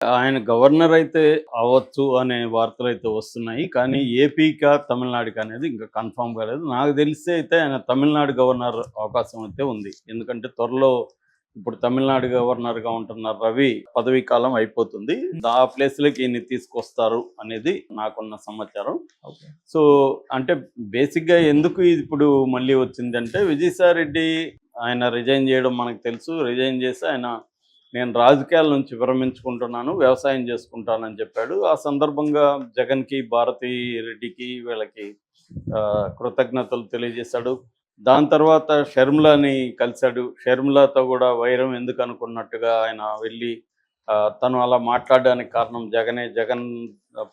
ఆయన గవర్నర్ అయితే అవ్వచ్చు అనే వార్తలైతే వస్తున్నాయి. కానీ ఏపీకా, తమిళనాడుకా అనేది ఇంకా కన్ఫర్మ్ కాలేదు. నాకు తెలిసి అయితే ఆయన తమిళనాడు గవర్నర్ అవకాశం అయితే ఉంది. ఎందుకంటే త్వరలో ఇప్పుడు తమిళనాడు గవర్నర్‌గా ఉంటున్న రవి పదవీ కాలం అయిపోతుంది. ఆ ప్లేస్‌లోకి ఈయన్ని తీసుకొస్తారు అనేది నాకున్న సమాచారం. ఓకే. సో, అంటే బేసిక్‌గా ఎందుకు ఇది ఇప్పుడు మళ్ళీ వచ్చిందంటే విజయసాయిరెడ్డి ఆయన రిజైన్ చేయడం మనకు తెలుసు. రిజైన్ చేసి ఆయన నేను రాజకీయాల నుంచి విరమించుకుంటున్నాను, వ్యవసాయం చేసుకుంటానని చెప్పాడు. ఆ సందర్భంగా జగన్‌కి, భారతి రెడ్డికి వీళ్ళకి కృతజ్ఞతలు తెలియజేశాడు. దాని తర్వాత షర్మిలని కలిసాడు. షర్మిలతో కూడా వైరం ఎందుకు అనుకున్నట్టుగా ఆయన వెళ్ళి తను అలా మాట్లాడడానికి కారణం జగనే. జగన్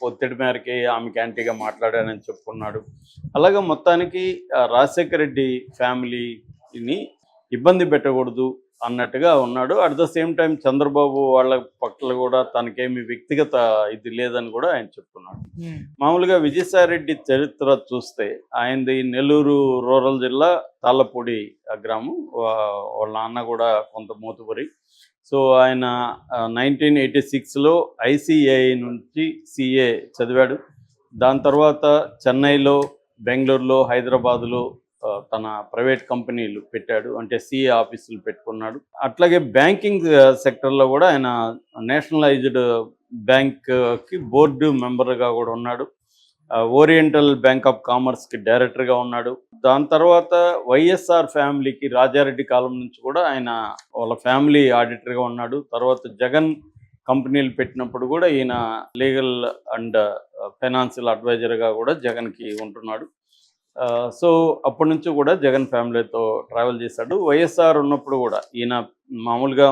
ఒత్తిడి మేరకే ఆమెకి యాంటీగా మాట్లాడానని చెప్పుకున్నాడు. అలాగే మొత్తానికి రాజశేఖర రెడ్డి ఫ్యామిలీని ఇబ్బంది పెట్టకూడదు అన్నట్టుగా ఉన్నాడు. At the same time Chandrababu వాళ్ళ పట్ల కూడా తనకేమి వ్యక్తిగత ఇది లేదని కూడా ఆయన చెప్తున్నాడు. మామూలుగా విజయసాయిరెడ్డి చరిత్ర చూస్తే ఆయనది నెల్లూరు రూరల్ జిల్లా తాళ్ళపూడి గ్రామం. వాళ్ళ నాన్న కూడా కొంత మోతుబరి. సో ఆయన 1986లో ఐసిఐ నుంచి సిఏ చదివాడు. దాని తర్వాత చెన్నైలో, బెంగళూరులో, హైదరాబాదులో తన ప్రైవేట్ కంపెనీలు పెట్టాడు. అంటే సిఏ ఆఫీసులు పెట్టుకున్నాడు. అట్లాగే బ్యాంకింగ్ సెక్టర్లో కూడా ఆయన నేషనలైజ్డ్ బ్యాంక్కి బోర్డు మెంబర్గా కూడా ఉన్నాడు. ఓరియంటల్ బ్యాంక్ ఆఫ్ కామర్స్కి డైరెక్టర్గా ఉన్నాడు. దాని తర్వాత వైఎస్ఆర్ ఫ్యామిలీకి రాజారెడ్డి కాలం నుంచి కూడా ఆయన వాళ్ళ ఫ్యామిలీ ఆడిటర్గా ఉన్నాడు. తర్వాత జగన్ కంపెనీలు పెట్టినప్పుడు కూడా ఈయన లీగల్ అండ్ ఫైనాన్షియల్ అడ్వైజర్గా కూడా జగన్కి ఉంటున్నాడు. సో అప్పటి నుంచి కూడా జగన్ ఫ్యామిలీతో ట్రావెల్ చేశాడు. వైఎస్ఆర్ ఉన్నప్పుడు కూడా ఈయన మామూలుగా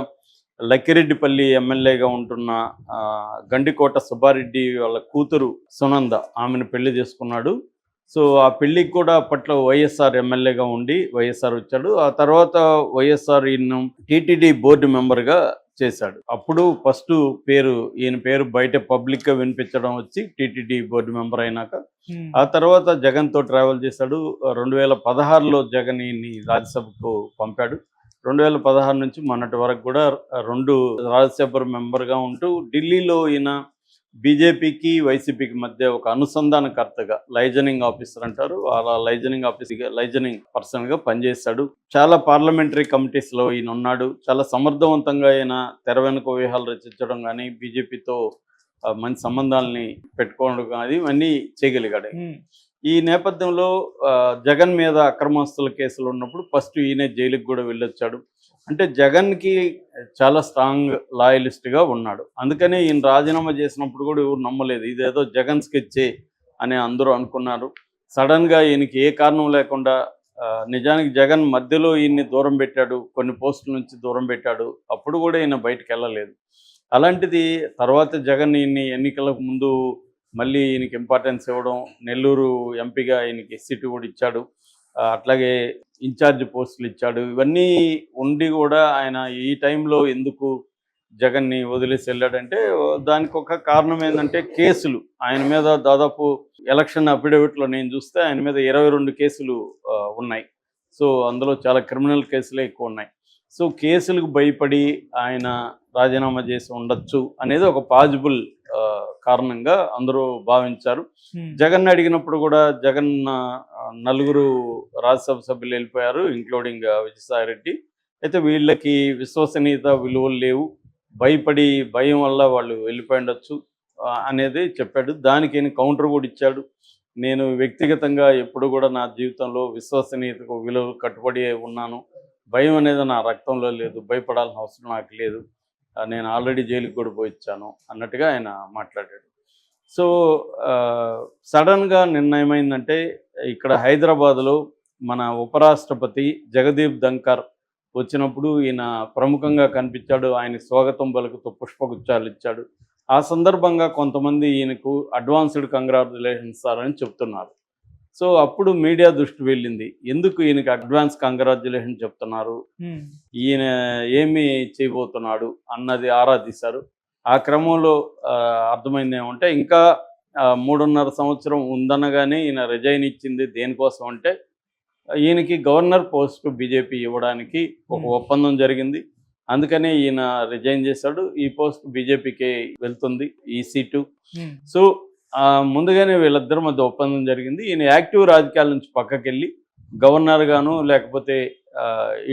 లక్కిరెడ్డిపల్లి ఎమ్మెల్యేగా ఉంటున్న గండికోట సుబ్బారెడ్డి వాళ్ళ కూతురు సునంద ఆమెను పెళ్లి చేసుకున్నాడు. సో ఆ పెళ్ళికి కూడా అప్పట్లో వైఎస్ఆర్ ఎమ్మెల్యేగా ఉండి వైఎస్ఆర్ వచ్చాడు. ఆ తర్వాత వైఎస్ఆర్ ఈయన టీటీడీ బోర్డు మెంబర్గా చేశాడు. అప్పుడు ఫస్ట్ ఈయన పేరు బయట పబ్లిక్గా వినిపించడం వచ్చి టీటీడీ బోర్డు మెంబర్ అయినాక ఆ తర్వాత జగన్తో ట్రావెల్ చేశాడు. 2016లో జగన్ ఈయన్ని రాజ్యసభకు పంపాడు. 2016 నుంచి మొన్నటి వరకు కూడా 2 రాజ్యసభ మెంబర్గా ఉంటూ ఢిల్లీలో ఈయన బీజేపీకి, వైసీపీకి మధ్య ఒక అనుసంధానకర్తగా లైజనింగ్ ఆఫీసర్ అంటారు. అలా లైజనింగ్ పర్సన్గా పనిచేశాడు. చాలా పార్లమెంటరీ కమిటీస్లో ఈయన ఉన్నాడు. చాలా సమర్థవంతంగా ఈయన తెర వెనుక వ్యూహాలు రచించడం కానీ, బీజేపీతో మంచి సంబంధాలని పెట్టుకోవడం కానీ ఇవన్నీ చేయగలిగాడు. ఈ నేపథ్యంలో జగన్ మీద అక్రమాస్తుల కేసులు ఉన్నప్పుడు ఫస్ట్ ఈయనే జైలుకి కూడా వెళ్ళొచ్చాడు. అంటే జగన్కి చాలా స్ట్రాంగ్ లాయలిస్ట్గా ఉన్నాడు. అందుకనే ఈయన రాజీనామా చేసినప్పుడు కూడా ఎవరు నమ్మలేదు. ఇదేదో జగన్ స్కెచ్చే అని అందరూ అనుకున్నారు. సడన్గా ఈయనకి ఏ కారణం లేకుండా నిజానికి జగన్ మధ్యలో ఈయన్ని దూరం పెట్టాడు, కొన్ని పోస్టుల నుంచి దూరం పెట్టాడు. అప్పుడు కూడా ఈయన బయటకు వెళ్ళలేదు. అలాంటిది తర్వాత జగన్ ఈయన్ని ఎన్నికలకు ముందు మళ్ళీ ఈయనకి ఇంపార్టెన్స్ ఇవ్వడం, నెల్లూరు ఎంపీగా ఈయనకి సీటు కూడా ఇచ్చాడు. అట్లాగే ఇన్ఛార్జ్ పోస్టులు ఇచ్చాడు. ఇవన్నీ ఉండి కూడా ఆయన ఈ టైంలో ఎందుకు జగన్ని వదిలేసి వెళ్ళాడంటే దానికి ఒక కారణం ఏంటంటే కేసులు ఆయన మీద దాదాపు ఎలక్షన్ అఫిడవిట్లో నేను చూస్తే ఆయన మీద 22 కేసులు ఉన్నాయి. సో అందులో చాలా క్రిమినల్ కేసులే ఎక్కువ ఉన్నాయి. సో కేసులకు భయపడి ఆయన రాజీనామా చేసి ఉండొచ్చు అనేది ఒక పాజిబుల్ కారణంగా అందరూ భావించారు. జగన్ అడిగినప్పుడు కూడా జగన్ 4 రాజ్యసభ సభ్యులు వెళ్ళిపోయారు, ఇంక్లూడింగ్ విజయసాయిరెడ్డి. అయితే వీళ్ళకి విశ్వసనీయత విలువలు లేవు, భయం వల్ల వాళ్ళు వెళ్ళిపోయి ఉండొచ్చు అనేది చెప్పాడు. దానికి ఈయన కౌంటర్ కూడా ఇచ్చాడు. నేను వ్యక్తిగతంగా ఎప్పుడు కూడా నా జీవితంలో విశ్వసనీయతకు విలువ కట్టుబడి ఉన్నాను. భయం అనేది నా రక్తంలో లేదు, భయపడాల్సిన అవసరం నాకు లేదు, నేను ఆల్రెడీ జైలుకి కూడా పోయిచ్చాను అన్నట్టుగా ఆయన మాట్లాడాడు. సో సడన్గా నిన్న ఏమైందంటే ఇక్కడ హైదరాబాద్లో మన ఉపరాష్ట్రపతి జగదీప్ ధంకర్ వచ్చినప్పుడు ఈయన ప్రముఖంగా కనిపించాడు. ఆయన స్వాగతం పలుకుతూ పుష్పగుచ్చాలు ఇచ్చాడు. ఆ సందర్భంగా కొంతమంది ఈయనకు అడ్వాన్స్డ్ కంగ్రాచులేషన్స్ సార్ అని చెప్తున్నారు. సో అప్పుడు మీడియా దృష్టి వెళ్ళింది, ఎందుకు ఈయనకి అడ్వాన్స్ కంగ్రాచులేషన్ చెప్తున్నారు, ఈయన ఏమి చేయబోతున్నాడు అన్నది ఆరా తీశారు. ఆ క్రమంలో అర్థమైంది ఏమంటే ఇంకా 3.5 సంవత్సరం ఉందనగానే ఈయన రిజైన్ ఇచ్చింది దేనికోసం అంటే ఈయనకి గవర్నర్ పోస్ట్ బీజేపీ ఇవ్వడానికి ఒక ఒప్పందం జరిగింది. అందుకనే ఈయన రిజైన్ చేశాడు. ఈ పోస్ట్ బీజేపీకి వెళ్తుంది ఈ సీటు. సో ముందుగానే వీళ్ళిద్దరి మధ్య ఒప్పందం జరిగింది. ఈయన యాక్టివ్ రాజకీయాల నుంచి పక్కకెళ్ళి గవర్నర్ గాను లేకపోతే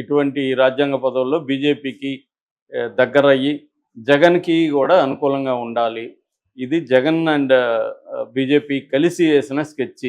ఇటువంటి రాజ్యాంగ పదవుల్లో బీజేపీకి దగ్గరయ్యి జగన్కి కూడా అనుకూలంగా ఉండాలి. ఇది జగన్ అండ్ బీజేపీ కలిసి వేసిన స్కెచ్.